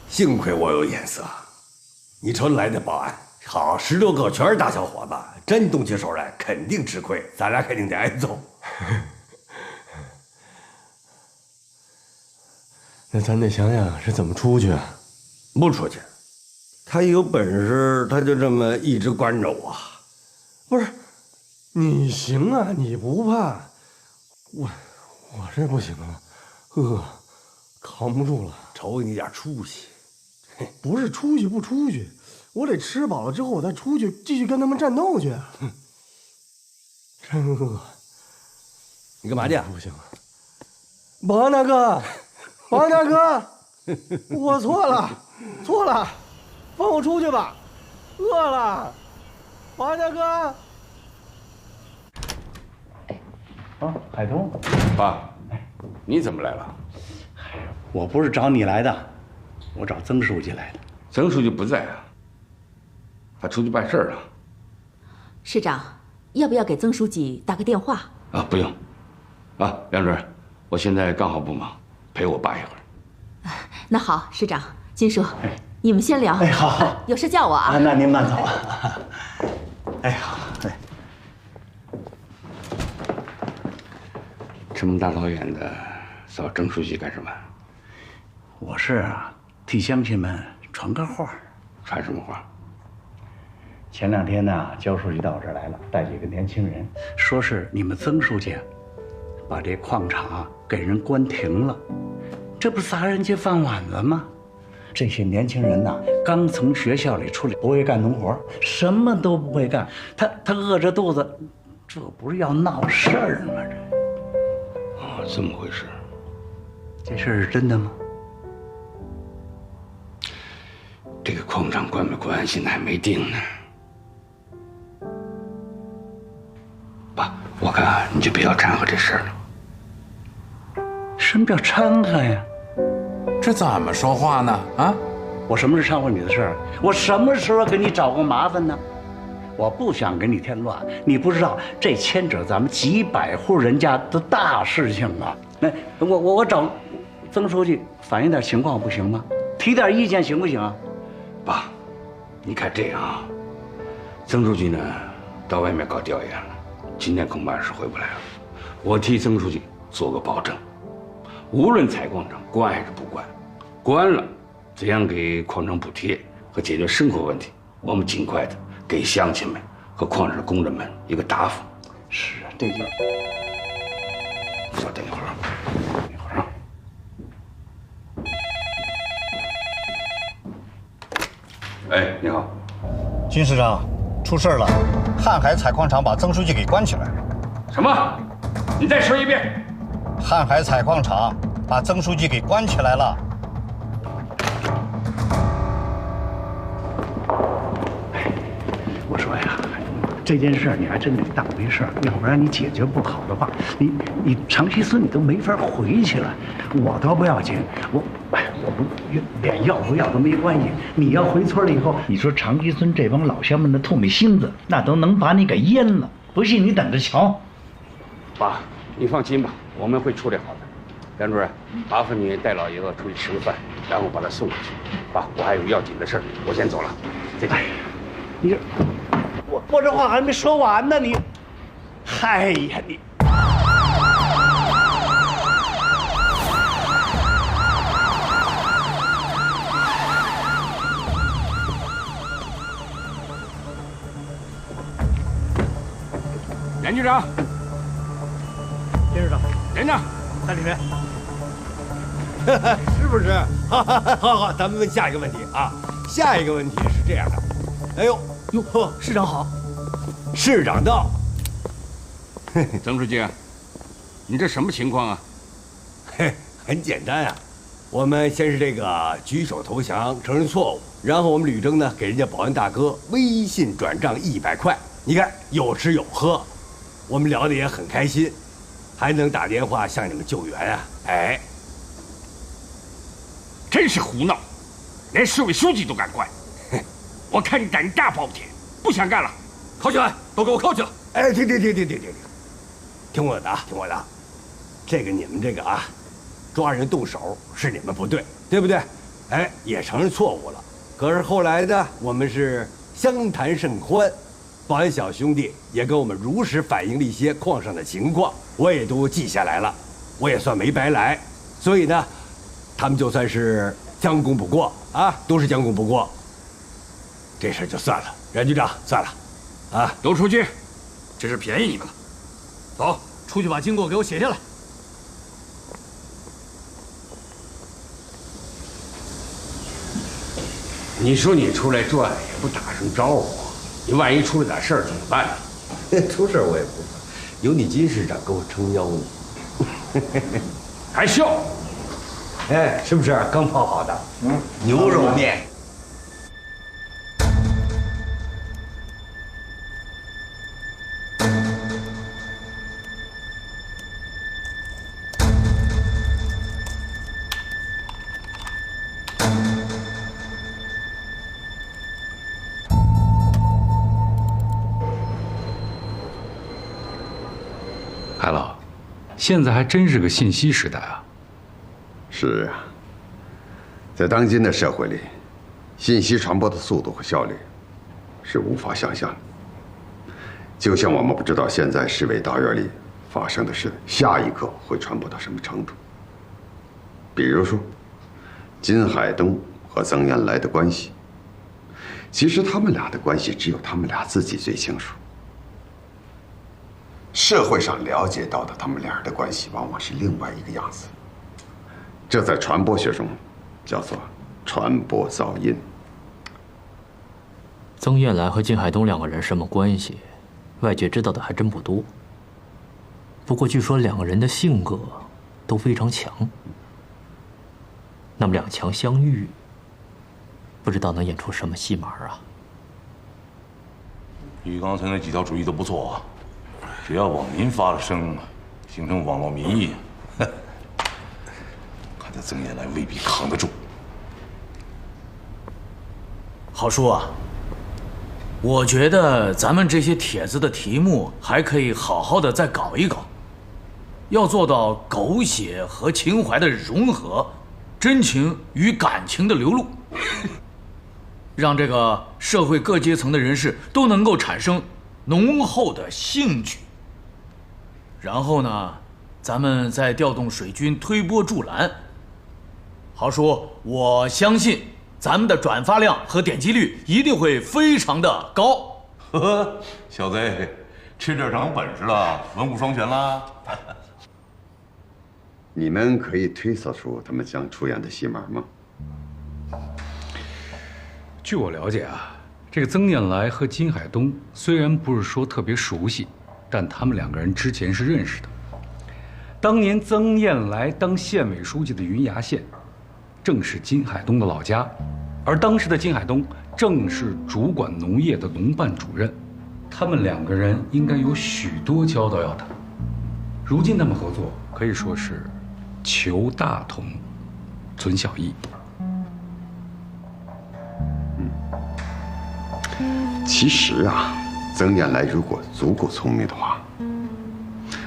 幸亏我有眼色。你瞅你来的保安，好10多个全是大小伙子，真动起手来肯定吃亏，咱俩肯定得挨揍。那咱得想想是怎么出去啊？不出去，他有本事他就这么一直关着我。不是，你行啊，你不怕？我这不行啊，扛不住了。瞅你点出息。不是出去不出去，我得吃饱了之后我再出去继续跟他们战斗去。真饿。你干嘛去？不行啊，保安大哥，保安大哥，我错了，放我出去吧，饿了，保安大哥。海东，爸，你怎么来了？我不是找你来的，我找曾书记来的。曾书记不在啊，他出去办事了。市长，要不要给曾书记打个电话？啊，不用。啊，梁主任，我现在刚好不忙，陪我爸一会儿。那好，市长，金叔，你们先聊。哎，好，有事叫我啊。那您慢走。哎，好，哎。这么大老远的找曾书记干什么？我是啊，替乡亲们传个话。传什么话？前2天呢，焦书记到我这儿来了，带几个年轻人，说是你们曾书记把这矿场给人关停了，这不砸人家饭碗子吗？这些年轻人呐，刚从学校里出来，不会干农活，什么都不会干，他饿着肚子，这不是要闹事儿吗？这么回事？这事儿是真的吗？这个矿场关没关，现在还没定呢。爸，我看你就不要掺和这事儿了。什么叫掺和呀？这怎么说话呢？啊！我什么是掺和你的事儿？我什么时候给你找过麻烦呢？我不想给你添乱，你不知道这牵扯咱们几百户人家的大事情啊！那我找曾书记反映点情况不行吗？提点意见行不行啊？爸，你看这样啊，曾书记呢到外面搞调研了，今天恐怕是回不来了。我替曾书记做个保证，无论采矿场关还是不关，关了怎样给矿场补贴和解决生活问题，我们尽快的给乡亲们和矿上的工人们一个答复。是啊，这就稍等一会儿啊，一会儿啊。哎，你好，金市长，出事了！瀚海采矿场把曾书记给关起来了。什么？你再说一遍。瀚海采矿场把曾书记给关起来了。我说呀，这件事你还真得当回事儿，要不然你解决不好的话，你长期村你都没法回去了。我倒不要紧，我不连要不要都没关系。你要回村了以后，你说长期村这帮老乡们的唾沫星子，那都能把你给淹了。不信你等着瞧。爸，你放心吧，我们会处理好的。梁主任，麻烦你带老爷子出去吃个饭，然后把他送回去。爸，我还有要紧的事儿，我先走了，再见。你这，我这话还没说完呢，你，哎呀你。严局长，金市长，人呢？在里面。是不是？好，咱们问下一个问题啊。下一个问题是这样的。哎呦，市长好。市长到。曾书记，你这什么情况啊？嘿，很简单啊。我们先是这个举手投降，承认错误，然后我们吕征呢给人家保安大哥微信转账100块，你看有吃有喝，我们聊得也很开心，还能打电话向你们救援啊！哎，真是胡闹，连市委书记都敢关，我看你胆大包天，不想干了，铐起来，都给我铐起来！哎，停，听我的啊，听我的，这个你们这个啊，抓人动手是你们不对，对不对？哎，也承认错误了。可是后来呢，我们是相谈甚欢，保安小兄弟也跟我们如实反映了一些矿上的情况，我也都记下来了，我也算没白来。所以呢，他们就算是将功补过啊，都是将功补过。这事就算了，冉局长，算了，啊，都出去，这是便宜你们了。走，出去把经过给我写下来。你说你出来转也不打声招呼，你万一出了点事儿怎么办呢？出事我也不怕，有你金市长给我撑腰呢。还笑？哎，是不是刚泡好的？牛肉面。海老，现在还真是个信息时代啊。是啊，在当今的社会里，信息传播的速度和效率是无法想象的。就像我们不知道现在市委大院里发生的事，下一刻会传播到什么程度。比如说，金海东和曾延来的关系，其实他们俩的关系只有他们俩自己最清楚。社会上了解到的他们俩的关系，往往是另外一个样子。这在传播学中叫做传播噪音。曾燕来和金海东两个人什么关系，外界知道的还真不多。不过据说两个人的性格都非常强，那么两强相遇，不知道能演出什么戏码啊？你刚才那几条主意都不错啊，只要网民发了声，形成网络民意，看这曾延来未必扛得住。郝叔啊，我觉得咱们这些帖子的题目还可以好好的再搞一搞，要做到狗血和情怀的融合，真情与感情的流露，让这个社会各阶层的人士都能够产生浓厚的兴趣。然后呢，咱们再调动水军推波助澜。郝叔，我相信咱们的转发量和点击率一定会非常的高。呵，小子，吃这长本事了，文武双全啦。你们可以推测出他们将出演的戏码吗？据我了解啊，这个曾燕来和金海东虽然不是说特别熟悉，但他们两个人之前是认识的。当年曾燕来当县委书记的云崖县，正是金海东的老家，而当时的金海东正是主管农业的农办主任，他们两个人应该有许多交道要谈。如今他们合作可以说是求大同，存小异。其实啊，曾燕来如果足够聪明的话，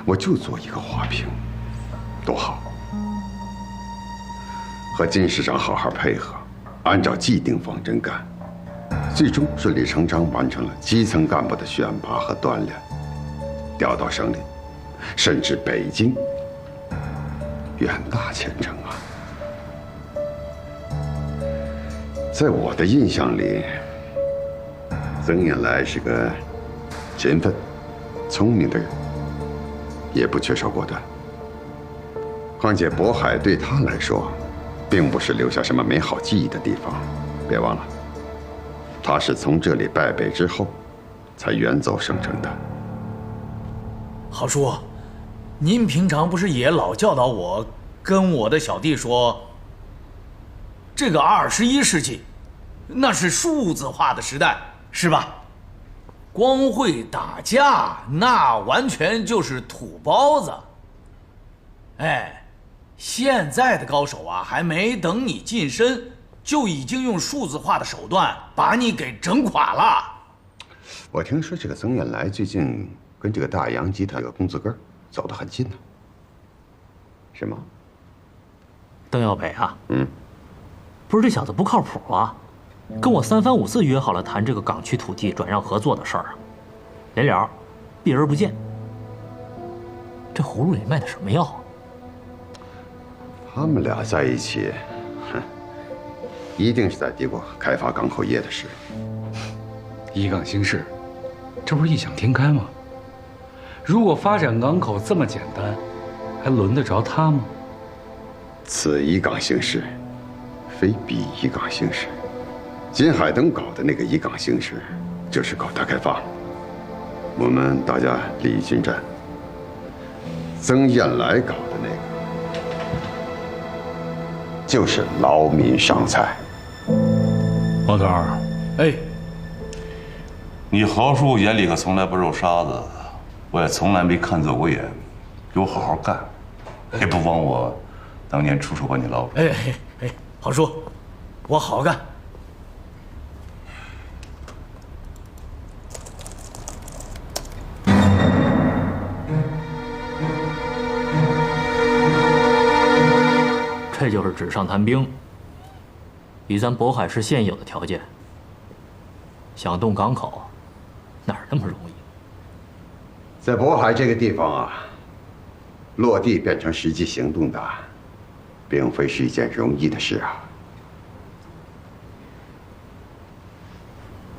我就做一个花瓶，多好！和金市长好好配合，按照既定方针干，最终顺理成章完成了基层干部的选拔和锻炼，调到省里，甚至北京，远大前程啊！在我的印象里，曾燕来是个勤奋、聪明的人，也不缺少果断。况且渤海对他来说，并不是留下什么美好记忆的地方。别忘了，他是从这里败北之后，才远走省城的。郝叔，您平常不是也老教导我，跟我的小弟说，这个21世纪，那是数字化的时代，是吧？光会打架，那完全就是土包子。哎，现在的高手啊，还没等你近身，就已经用数字化的手段把你给整垮了。我听说这个曾燕来最近跟这个大洋集团这个公子哥走得很近呢，是吗？邓耀北啊，不是这小子不靠谱啊，跟我3番5次约好了谈这个港区土地转让合作的事儿啊，临了，避而不见。这葫芦里卖的什么药啊？他们俩在一起，哼，一定是在嘀咕开发港口业的事。一港兴市，这不是异想天开吗？如果发展港口这么简单，还轮得着他吗？此一港兴市，非彼一港兴市。金海登搞的那个一港兴市，就是搞大开发。我们大家利益均沾。曾燕来搞的那个，就是劳民伤财。王头儿，哎，你豪叔眼里可从来不揉沙子，我也从来没看走过眼，给我好好干，也不枉我当年出手把你捞出来。哎，豪叔，我好干。这就是纸上谈兵。以咱渤海市现有的条件，想动港口，哪儿那么容易？在渤海这个地方啊，落地变成实际行动的，并非是一件容易的事啊。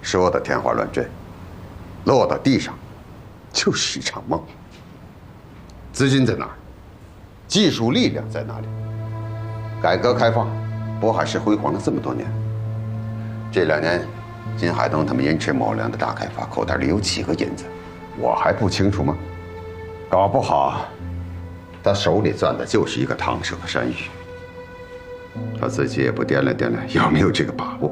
说的天花乱坠，落到地上，就是一场梦。资金在哪儿？技术力量在哪里？改革开放，渤海市辉煌了这么多年。这2年，金海登他们寅吃卯粮的大开发，口袋里有几个银子，我还不清楚吗？搞不好，他手里攥的就是一个烫手的山芋。他自己也不掂量掂量，有没有这个把握？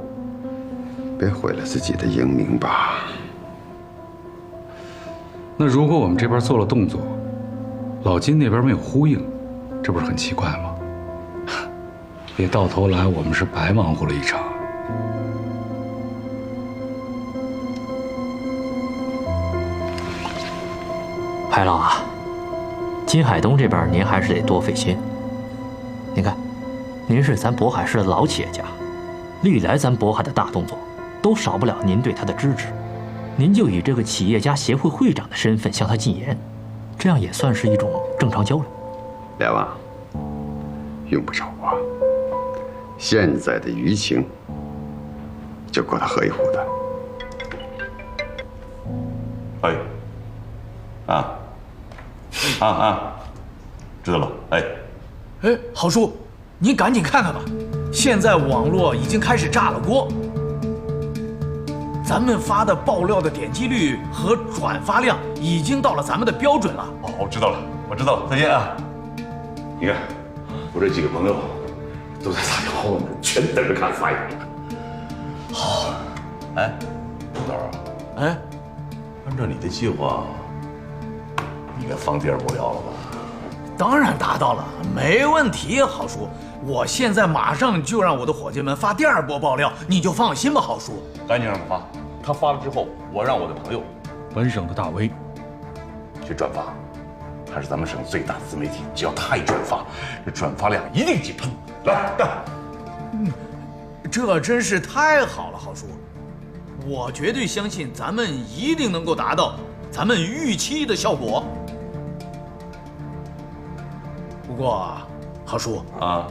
别毁了自己的英名吧。那如果我们这边做了动作，老金那边没有呼应，这不是很奇怪吗？别到头来我们是白忙活了一场。海老啊，金海东这边您还是得多费心。您看，您是咱渤海市的老企业家，历来咱渤海的大动作都少不了您对他的支持。您就以这个企业家协会会长的身份向他进言，这样也算是一种正常交流。梁王，用不着我。现在的舆情就够他喝一壶的。哎，知道了。哎，豪叔，您赶紧看看吧，现在网络已经开始炸了锅。咱们发的爆料的点击率和转发量已经到了咱们的标准了。哦，我知道了，再见啊！你看，我这几个朋友都在撒娇呢，全等着看发言。好，哎，董头啊，按照你的计划，你该放第2波料了吧？当然达到了，没问题，豪叔。我现在马上就让我的伙计们发第2波爆料，你就放心吧，豪叔。赶紧让他发，他发了之后，我让我的朋友，本省的大 V，去转发。他是咱们省最大的自媒体，只要他一转发，这转发量一定急喷。来干！这真是太好了，豪叔，我绝对相信咱们一定能够达到咱们预期的效果。不过，豪叔啊，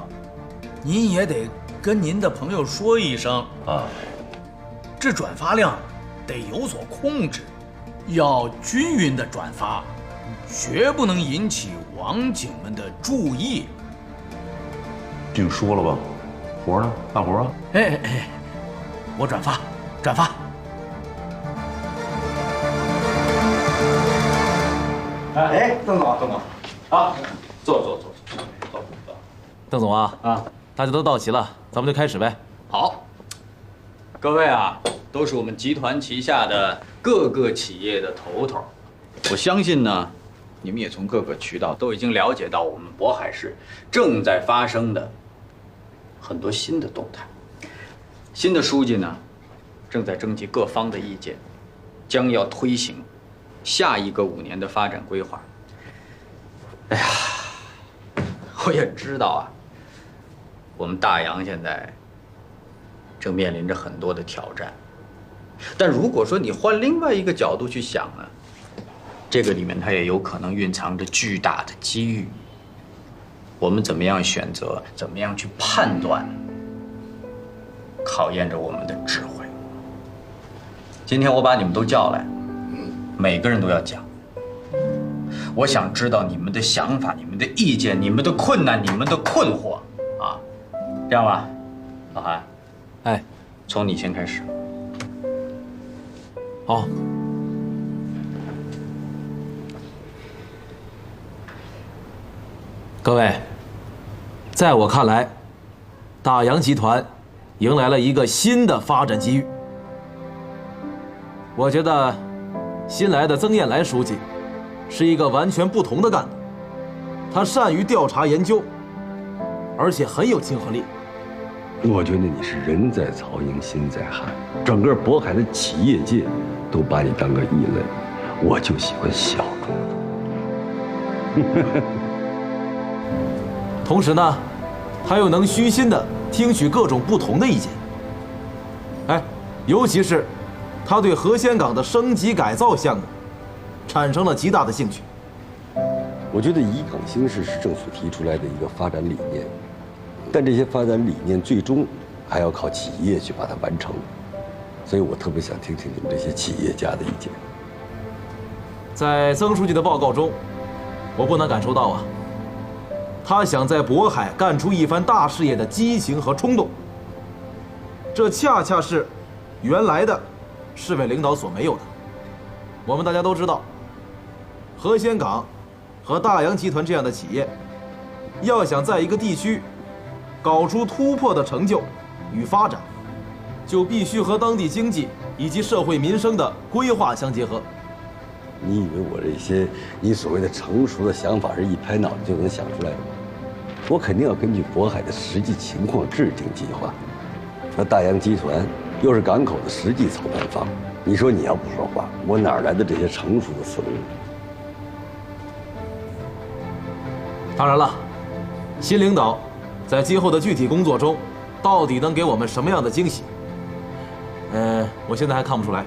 您也得跟您的朋友说一声啊，这转发量得有所控制，要均匀的转发，绝不能引起网警们的注意。这就说了吧，活呢？干活啊！我转发。邓总，啊，坐。邓总啊，大家都到齐了，咱们就开始呗。好，各位啊，都是我们集团旗下的各个企业的头头，我相信呢，你们也从各个渠道都已经了解到我们渤海市正在发生的很多新的动态。新的书记呢，正在征集各方的意见，将要推行下一个5年的发展规划。哎呀，我也知道啊，我们大洋现在正面临着很多的挑战。但如果说你换另外一个角度去想呢，这个里面它也有可能蕴藏着巨大的机遇。我们怎么样选择，怎么样去判断，考验着我们的智慧。今天我把你们都叫来，每个人都要讲。我想知道你们的想法、你们的意见、你们的困难、你们的困惑啊。这样吧，老韩，哎，从你先开始。好。各位，在我看来，大洋集团迎来了一个新的发展机遇。我觉得新来的曾燕来书记是一个完全不同的干部，他善于调查研究，而且很有亲和力。我觉得你是人在曹营心在汉，整个渤海的企业界都把你当个异类，我就喜欢小众的。同时呢，他又能虚心地听取各种不同的意见。哎，尤其是他对河仙港的升级改造项目产生了极大的兴趣。我觉得以港兴市是政府提出来的一个发展理念，但这些发展理念最终还要靠企业去把它完成，所以我特别想听听你们这些企业家的意见。在曾书记的报告中，我不难感受到啊，他想在渤海干出一番大事业的激情和冲动，这恰恰是原来的市委领导所没有的。我们大家都知道，河仙港和大洋集团这样的企业，要想在一个地区搞出突破的成就与发展，就必须和当地经济以及社会民生的规划相结合。你以为我这些你所谓的成熟的想法是一拍脑袋就能想出来的吗？我肯定要根据渤海的实际情况制定计划。那大洋集团又是港口的实际操办方，你说你要不说话，我哪来的这些成熟的思路？当然了，新领导在今后的具体工作中，到底能给我们什么样的惊喜？我现在还看不出来。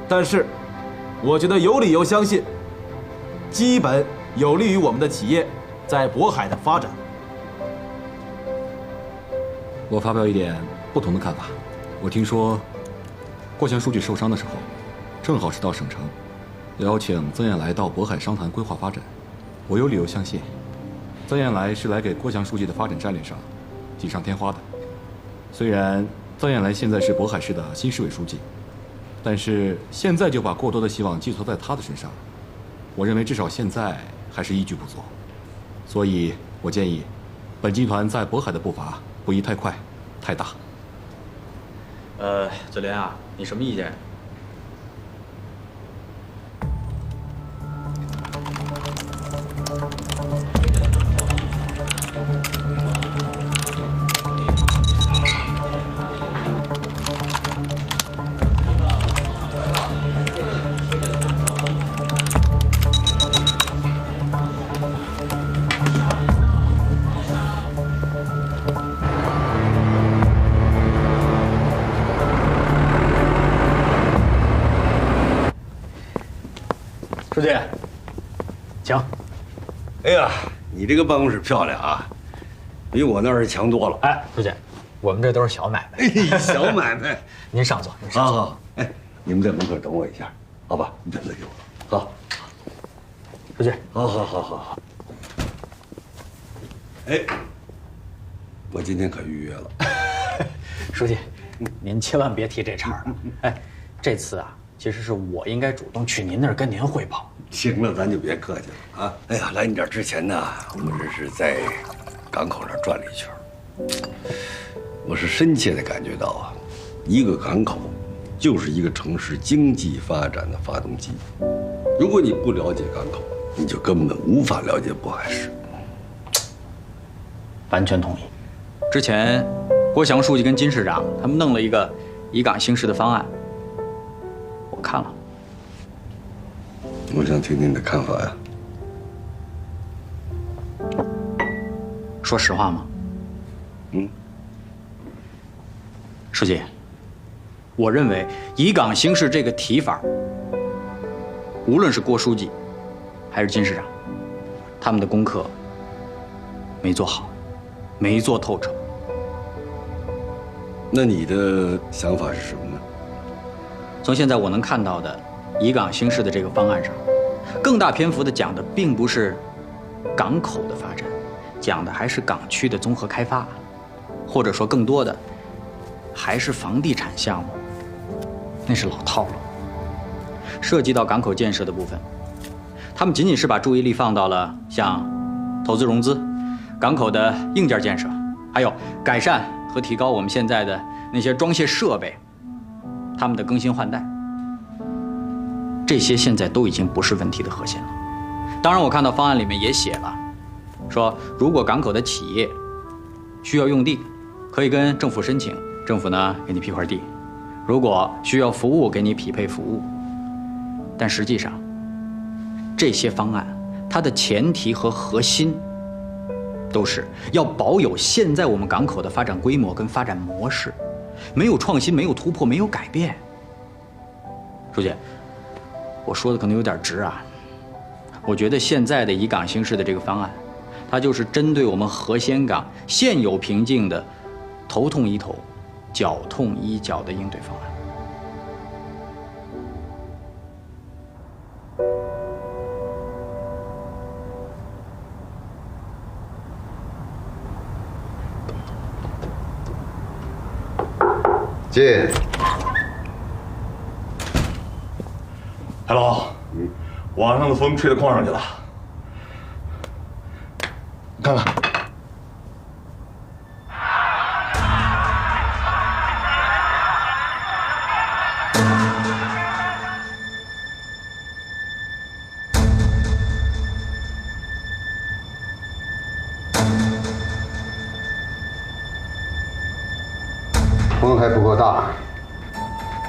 但是，我觉得有理由相信，基本有利于我们的企业在渤海的发展。我发表一点不同的看法。我听说，郭翔书记受伤的时候，正好是到省城，邀请曾燕来到渤海商谈规划发展。我有理由相信，曾燕来是来给郭翔书记的发展战略上锦上添花的。虽然曾燕来现在是渤海市的新市委书记，但是现在就把过多的希望寄托在他的身上，我认为至少现在还是依据不足。所以我建议，本集团在渤海的步伐不宜太快、太大。子莲啊，你什么意见？书记，请。哎呀，你这个办公室漂亮啊，比我那儿强多了。哎，书记，我们这都是小买卖。小买卖，您上座，您上座。好，哎，你们在门口等我一下，好吧？你等等我。好，书记，好。哎，我今天可预约了。书记，您千万别提这茬了。哎，这次啊，其实是我应该主动去您那儿跟您汇报。行了，咱就别客气了啊！哎呀，来你这儿之前呢，我这是在港口上转了一圈，我是深切的感觉到啊，一个港口就是一个城市经济发展的发动机。如果你不了解港口，你就根本无法了解渤海市。完全同意。之前郭翔书记跟金市长他们弄了一个以港兴市的方案，我看了。我想听听你的看法呀。说实话吗？书记，我认为以岗兴事这个提法，无论是郭书记还是金市长，他们的功课没做好，没做透彻。那你的想法是什么呢？从现在我能看到的以岗兴事的这个方案上，更大篇幅的讲的并不是港口的发展，讲的还是港区的综合开发，或者说更多的还是房地产项目，那是老套路。涉及到港口建设的部分，他们仅仅是把注意力放到了像投资融资、港口的硬件建设，还有改善和提高我们现在的那些装卸设备，他们的更新换代，这些现在都已经不是问题的核心了。当然，我看到方案里面也写了，说如果港口的企业需要用地，可以跟政府申请，政府呢给你批块地；如果需要服务，给你匹配服务。但实际上，这些方案它的前提和核心，都是要保有现在我们港口的发展规模跟发展模式，没有创新，没有突破，没有改变。书记，我说的可能有点直啊，我觉得现在的以港兴事的这个方案，它就是针对我们河仙港现有瓶颈的头痛医头、脚痛医脚的应对方案。进。海龙，晚上的风吹到矿上去了，看看。风还不够大，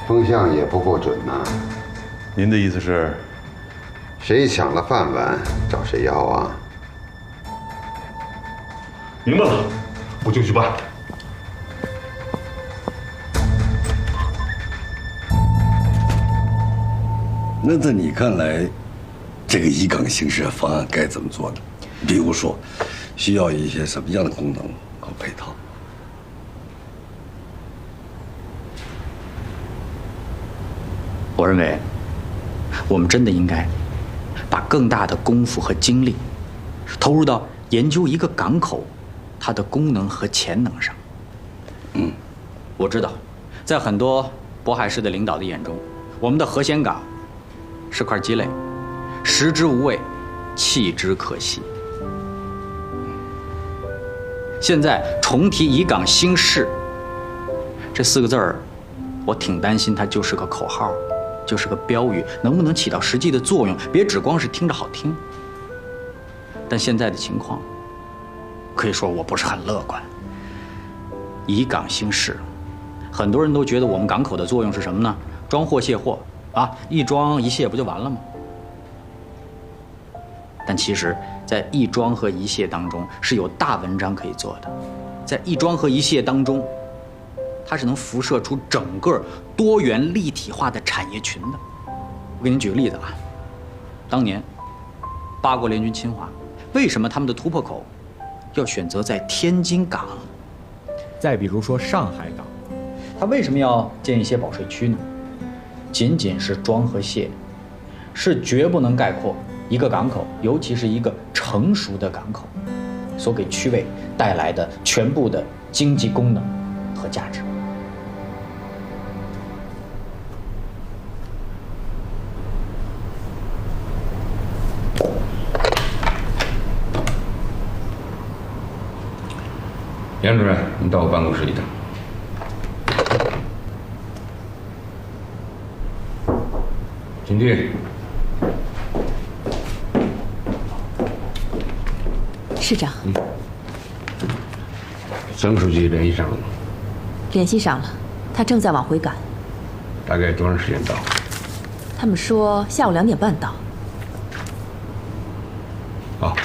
风向也不够准呐。您的意思是，谁抢了饭碗找谁要啊？明白了，我就去办。那在你看来，这个以港兴事方案该怎么做呢？比如说，需要一些什么样的功能和配套？我认为，我们真的应该把更大的功夫和精力投入到研究一个港口它的功能和潜能上。我知道，在很多渤海市的领导的眼中，我们的河仙港是块鸡肋，食之无味，弃之可惜。现在重提以港兴事这4个字儿，我挺担心它就是个口号，就是个标语，能不能起到实际的作用？别只光是听着好听。但现在的情况，可以说我不是很乐观。以港兴事，很多人都觉得我们港口的作用是什么呢？装货卸货啊，一装一卸不就完了吗？但其实，在一装和一卸当中是有大文章可以做的，在一装和一卸当中，它是能辐射出整个多元立体化的产业群的。我给您举个例子啊，当年八国联军侵华，为什么他们的突破口要选择在天津港？再比如说上海港，它为什么要建一些保税区呢？仅仅是装和卸，是绝不能概括一个港口，尤其是一个成熟的港口所给区位带来的全部的经济功能和价值。杨主任，你到我办公室一趟。请进。市长，曾书记联系上了吗？联系上了，他正在往回赶。大概多长时间到？他们说下午2点半到。好，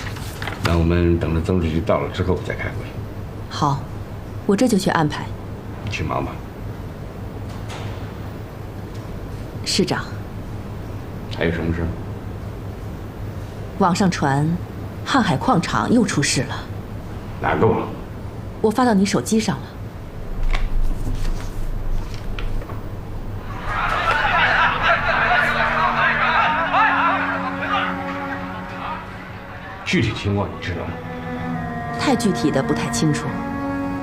那我们等着曾书记到了之后再开会。好，我这就去安排。你去忙吧。市长，还有什么事？网上传，瀚海矿场又出事了。哪个网？我发到你手机上了。具体情况你知道吗？太具体的不太清楚，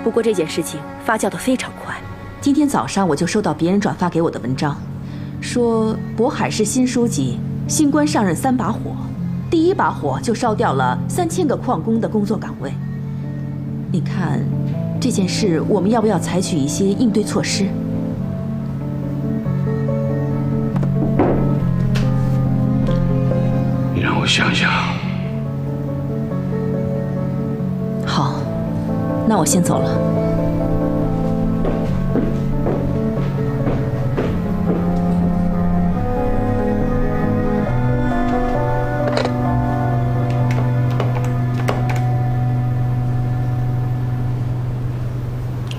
不过这件事情发酵得非常快。今天早上我就收到别人转发给我的文章，说渤海市新书记新官上任3把火，第1把火就烧掉了3000个矿工的工作岗位。你看，这件事我们要不要采取一些应对措施？你让我想想。好，那我先走了。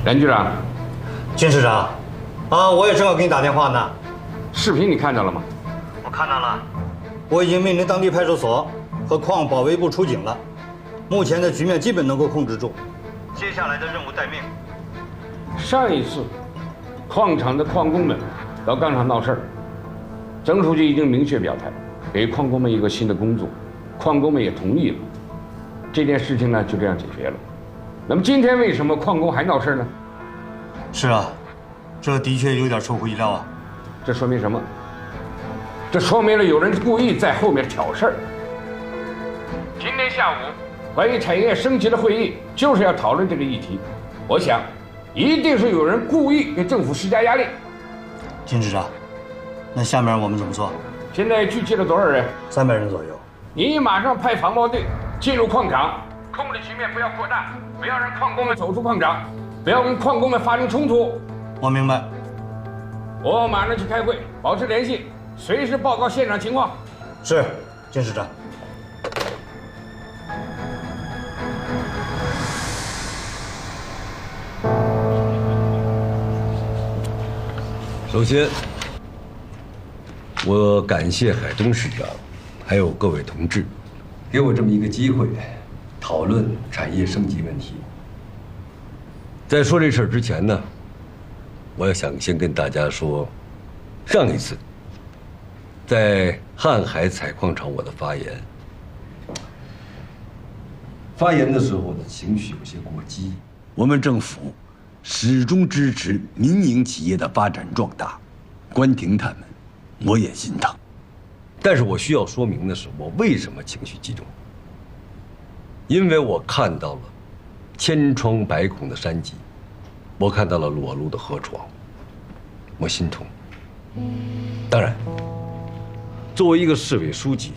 梁局长，金市长，我也正要给你打电话呢。视频你看到了吗？我看到了，我已经命令当地派出所和矿保卫部出警了。目前的局面基本能够控制住，接下来的任务待命。上一次，矿场的矿工们到钢厂闹事儿，曾书记已经明确表态，给矿工们一个新的工作，矿工们也同意了。这件事情呢，就这样解决了。那么今天为什么矿工还闹事呢？是啊，这的确有点出乎意料啊。这说明什么？这说明了有人故意在后面挑事儿。今天下午，关于产业升级的会议就是要讨论这个议题。我想，一定是有人故意给政府施加压力。金市长，那下面我们怎么做？现在聚集了多少人？300人左右。你马上派防暴队进入矿场，控制局面不要扩大，不要让矿工们走出矿场，不要跟矿工们发生冲突。我明白。我马上去开会，保持联系，随时报告现场情况。是，金市长。首先，我感谢海东市长，还有各位同志，给我这么一个机会，讨论产业升级问题。在说这事儿之前呢，我想先跟大家说，上一次在瀚海采矿场我的发言的时候呢，情绪有些过激。我们政府始终支持民营企业的发展壮大，关停他们，我也心疼。但是我需要说明的是，我为什么情绪激动？因为我看到了千疮百孔的山脊，我看到了裸露的河床，我心痛。当然，作为一个市委书记，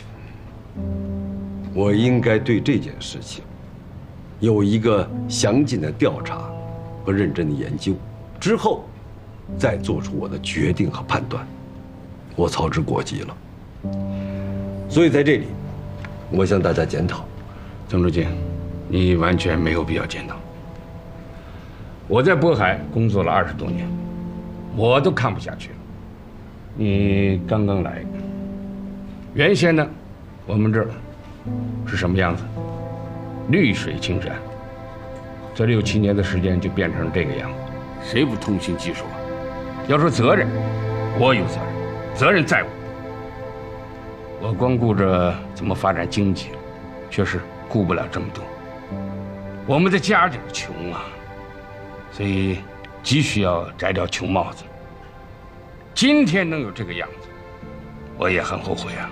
我应该对这件事情有一个详尽的调查和认真的研究，之后再做出我的决定和判断。我操之过急了，所以在这里，我向大家检讨。曾书记，你完全没有必要检讨。我在渤海工作了20多年，我都看不下去了。你刚刚来，原先呢，我们这儿是什么样子？绿水青山。这6、7年的时间就变成这个样子，谁不痛心疾首啊？要说责任，我有责任，责任在我。我光顾着怎么发展经济，确实顾不了这么多。我们的家就是穷啊，所以急需要摘掉穷帽子。今天能有这个样子，我也很后悔啊。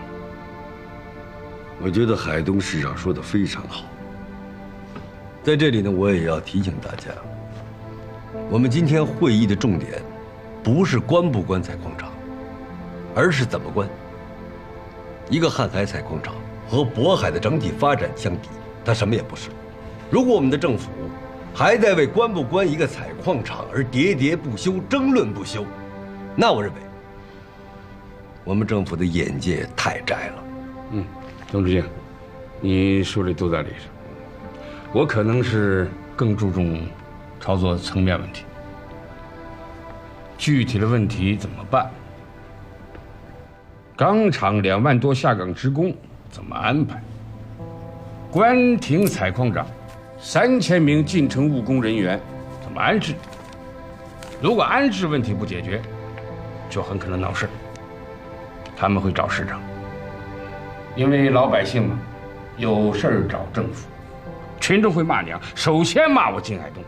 我觉得海东市长说的非常好。在这里呢，我也要提醒大家，我们今天会议的重点不是关不关采矿场，而是怎么关。一个瀚海采矿场和渤海的整体发展相比，它什么也不是。如果我们的政府还在为关不关一个采矿场而喋喋不休、争论不休，那我认为我们政府的眼界太窄了。曾书记，你说的都在理上。我可能是更注重操作层面问题，具体的问题怎么办，钢厂2万多下岗职工怎么安排？关停采矿长3000名进城务工人员怎么安置？如果安置问题不解决，就很可能闹事。他们会找市长，因为老百姓嘛，有事儿找政府。群众会骂娘，首先骂我金海东。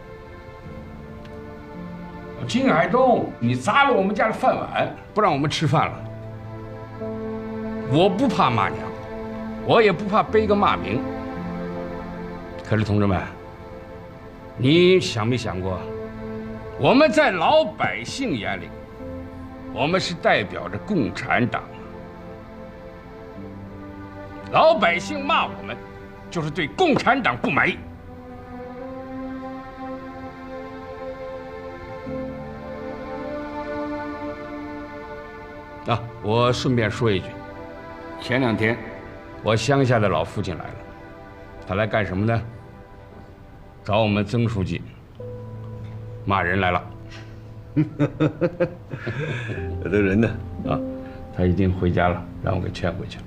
金海东，你砸了我们家的饭碗，不让我们吃饭了。我不怕骂娘，我也不怕背个骂名。可是同志们，你想没想过，我们在老百姓眼里，我们是代表着共产党。老百姓骂我们，就是对共产党不满意。啊，我顺便说一句，前2天，我乡下的老父亲来了，他来干什么呢？找我们曾书记骂人来了。有的人呢？啊，他已经回家了，让我给劝回去了。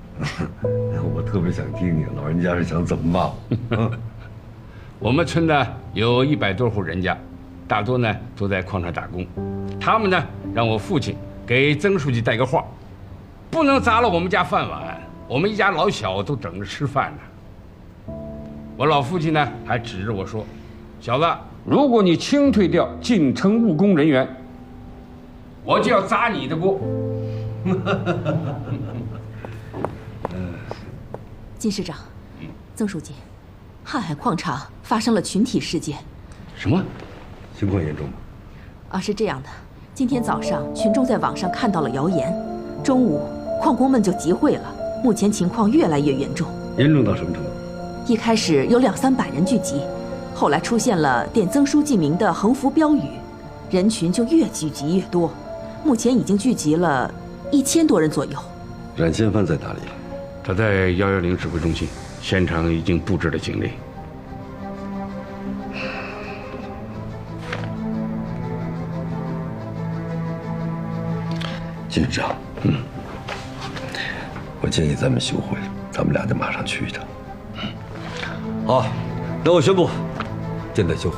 我特别想听听老人家是想怎么骂我。我们村呢有100多户人家，大多呢都在矿场打工。他们呢让我父亲给曾书记带个话，不能砸了我们家饭碗，我们一家老小都等着吃饭呢。我老父亲呢还指着我说：“小子，如果你清退掉进城务工人员，我就要砸你的锅。”金市长，曾书记，瀚海矿场发生了群体事件。什么？情况严重吗？啊，是这样的，今天早上群众在网上看到了谣言，中午矿工们就集会了，目前情况越来越严重。严重到什么程度？一开始有200-300人聚集，后来出现了点曾书记名的横幅标语，人群就越聚集越多，目前已经聚集了1000多人左右。冉先藩在哪里？他在110指挥中心，现场已经布置了警力。金市长，我建议咱们休会，咱们俩就马上去一趟。好，那我宣布，现在休会。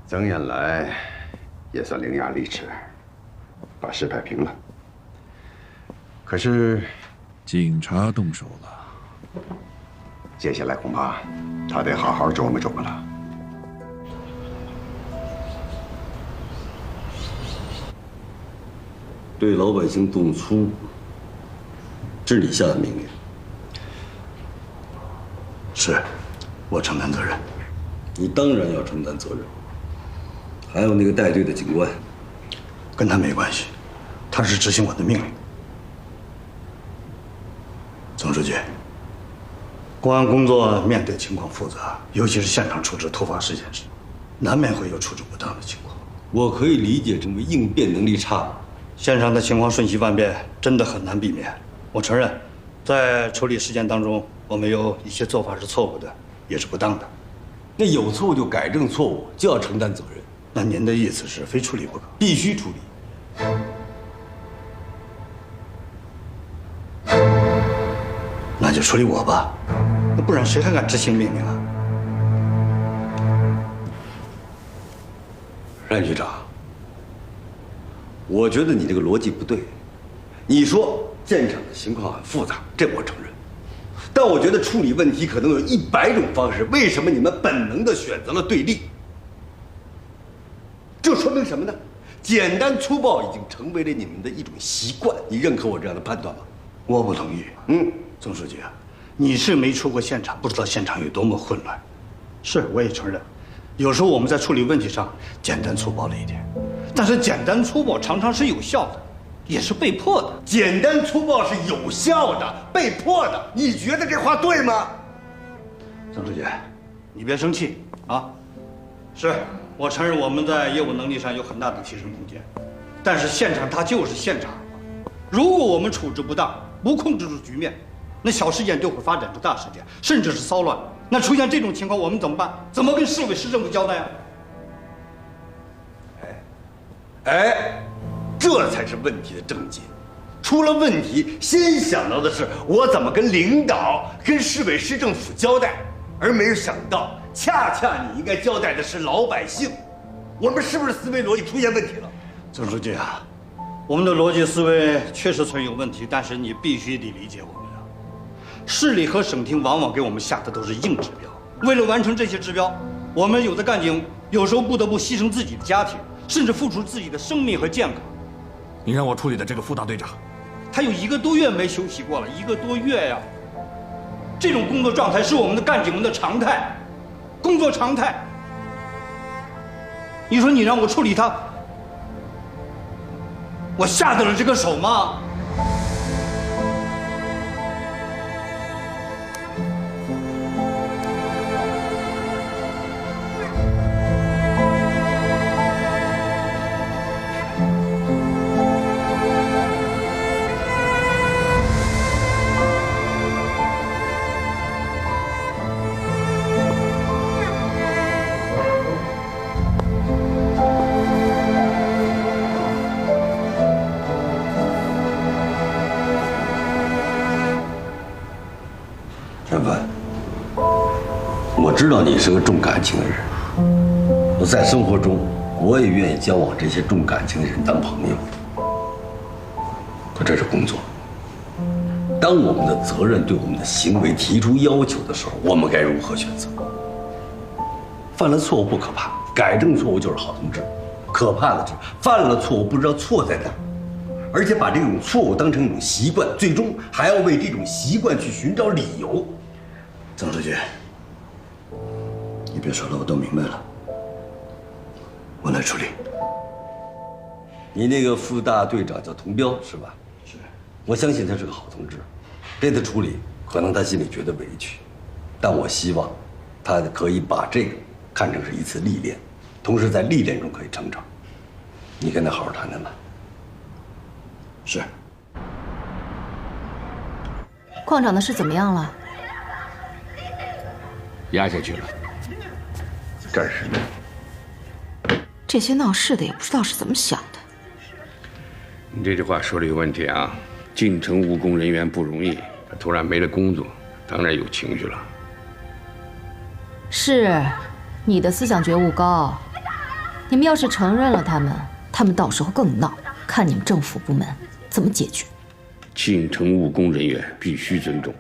曾燕来也算伶牙俐齿，把事摆平了。可是，警察动手了，接下来恐怕他得好好琢磨琢磨了。对老百姓动粗，这是你下的命令。是，我承担责任。你当然要承担责任。还有那个带队的警官，跟他没关系，他是执行我的命令。曾书记，公安工作面对情况复杂，尤其是现场处置突发事件时，难免会有处置不当的情况。我可以理解成为应变能力差。现场的情况瞬息万变，真的很难避免。我承认，在处理事件当中，我们有一些做法是错误的，也是不当的。那有错误就改正错误，就要承担责任。那您的意思是非处理不可？必须处理。那就处理我吧，那不然谁还敢执行命令啊？冉局长，我觉得你这个逻辑不对。你说现场的情况很复杂，这我承认，但我觉得处理问题可能有100种方式，为什么你们本能地选择了对立？这说明什么呢？简单粗暴已经成为了你们的一种习惯。你认可我这样的判断吗？我不同意。曾书记啊，你是没出过现场，不知道现场有多么混乱。是，我也承认，有时候我们在处理问题上简单粗暴了一点，但是简单粗暴常常是有效的，也是被迫的。简单粗暴是有效的，被迫的，你觉得这话对吗？曾书记，你别生气啊。是，我承认我们在业务能力上有很大的提升空间，但是现场它就是现场，如果我们处置不当，不控制住局面，那小事件就会发展成大事件，甚至是骚乱。那出现这种情况，我们怎么办？怎么跟市委市政府交代啊？哎，这才是问题的症结。出了问题，先想到的是我怎么跟领导、跟市委市政府交代，而没有想到，恰恰你应该交代的是老百姓。我们是不是思维逻辑出现问题了？曾书记啊，我们的逻辑思维确实存有问题，但是你必须得理解我们啊。市里和省厅往往给我们下的都是硬指标，为了完成这些指标，我们有的干警有时候不得不牺牲自己的家庭，甚至付出自己的生命和健康。你让我处理的这个副大队长，他有1个多月没休息过了，1个多月呀！这种工作状态是我们的干警们的常态，工作常态。你说你让我处理他，我下得了这个手吗？陈凡，我知道你是个重感情的人，我在生活中我也愿意交往这些重感情的人当朋友。可这是工作，当我们的责任对我们的行为提出要求的时候，我们该如何选择？犯了错误不可怕，改正错误就是好同志。可怕的是犯了错误不知道错在哪儿，而且把这种错误当成一种习惯，最终还要为这种习惯去寻找理由。曾书记，你别说了，我都明白了，我来处理。你那个副大队长叫童彪是吧？是。我相信他是个好同志，这次处理可能他心里觉得委屈，但我希望他可以把这个看成是一次历练，同时在历练中可以成长。你跟他好好谈谈吧。是。矿长的事怎么样了？压下去了，暂时的。这些闹事的也不知道是怎么想的。你这句话说的有问题啊！进城务工人员不容易，他突然没了工作，当然有情绪了。是，你的思想觉悟高。你们要是承认了他们到时候更闹，看你们政府部门怎么解决。进城务工人员必须尊重，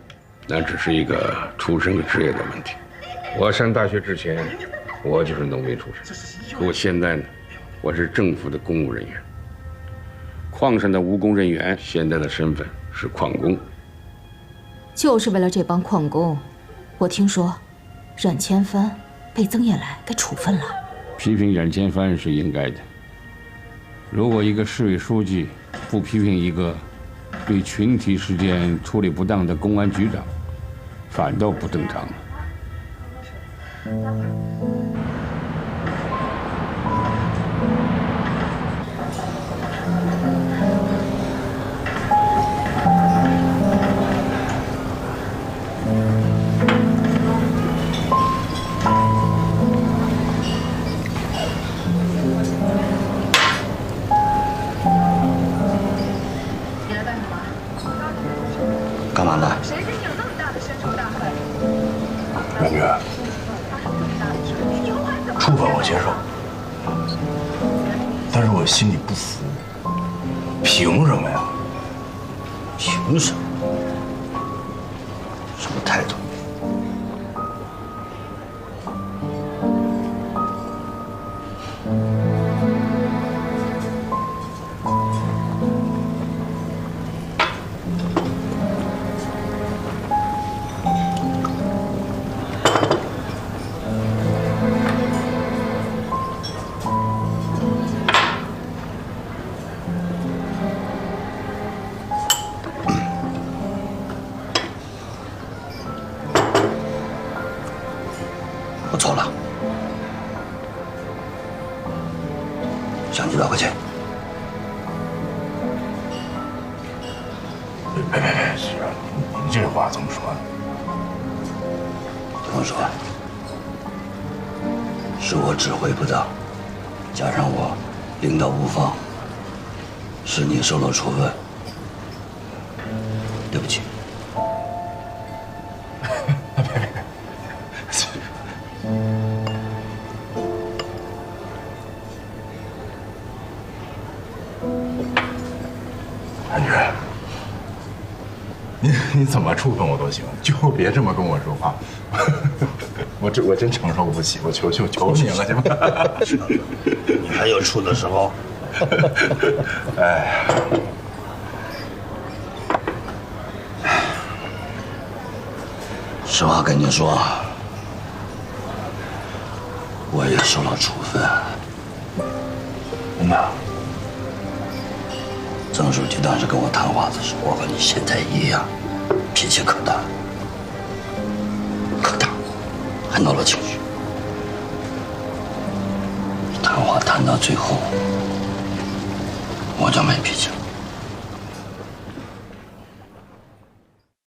那只是一个出身和职业的问题。我上大学之前，我就是农民出身，可我现在呢，我是政府的公务人员。矿上的务工人员现在的身份是矿工，就是为了这帮矿工，我听说冉千帆被曾艳来给处分了。批评冉千帆是应该的。如果一个市委书记不批评一个对群体事件处理不当的公安局长，反倒不正常了。干嘛呢？冉局，处分我接受，但是我心里不服，凭什么呀？凭什么？什么态度？我错了。500块钱。别，是啊，你这话怎么说呢？怎么说？是我指挥不当，加上我领导无方，使你受了处分。对不起。安觉，你怎么处分我都行，就别这么跟我说话。我真承受不起，我求你了，行吗？你还有处的时候。哎。实话跟你说，我也受了处分。真的？曾书记当时跟我谈话的时候，我和你现在一样，脾气可大，还闹了情绪。谈话谈到最后，我就没脾气了。